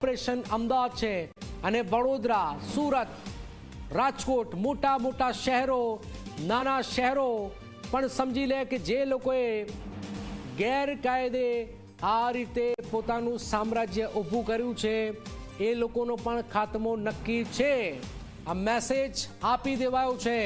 Operation Ahmedabad છે અને વડોદરા, સુરત, રાજકોટ, મોટા મોટા શહેરો, નાના શહેરો પણ સમજી લે કે જે લોકોએ ગેરકાયદે આ રીતે પોતાનું સામ્રાજ્ય ઊભું કર્યું છે એ લોકોનો પણ ખાતમો નક્કી છે। આ મેસેજ આપી દેવાયો છે।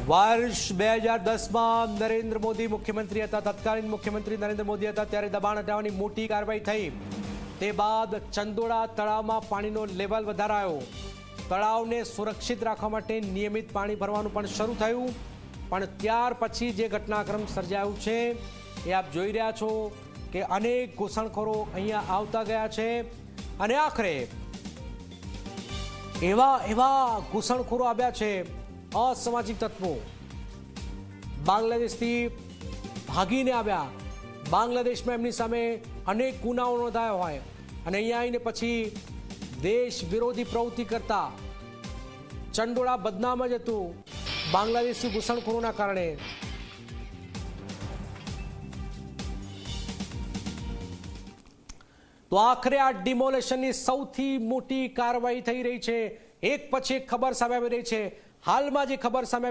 વર્ષ 2010 માં નરેન્દ્ર મોદી મુખ્યમંત્રી હતા, તત્કાલીન મુખ્યમંત્રી નરેન્દ્ર મોદી હતા, ત્યારે દબાણ હટાવવાની મોટી કાર્યવાહી થઈ। તે બાદ ચંદોડા તળાવમાં પાણીનો લેવલ વધારાયો। તળાવને સુરક્ષિત રાખવા માટે નિયમિત પાણી ભરવાનું પણ શરૂ થયું, પણ ત્યાર પછી જે ઘટનાક્રમ સર્જાયું છે એ આપ જોઈ રહ્યા છો કે અનેક ઘૂસણખોરો અહીંયા આવતા ગયા છે અને આખરે એવા ઘૂસણખોરો આવ્યા છે, અસામાજિક તત્વો બાંગ્લાદેશથી ભાગીને આવ્યા। બાંગ્લાદેશમાં એમની સામે અનેક ગુનાઓ નોંધાયા હોય અને અહીંયા આવીને પછી દેશ વિરોધી પ્રવૃત્તિ કરતા ચંડોળા બદનામ જ હતું બાંગ્લાદેશી ઘૂસણખોરોના કારણે। તો આખરે આ ડિમોલેશનની સૌથી મોટી કાર્યવાહી થઈ રહી છે। એક પછી એક ખબર સામે આવી રહી છે। હાલમાં જે ખબર સામે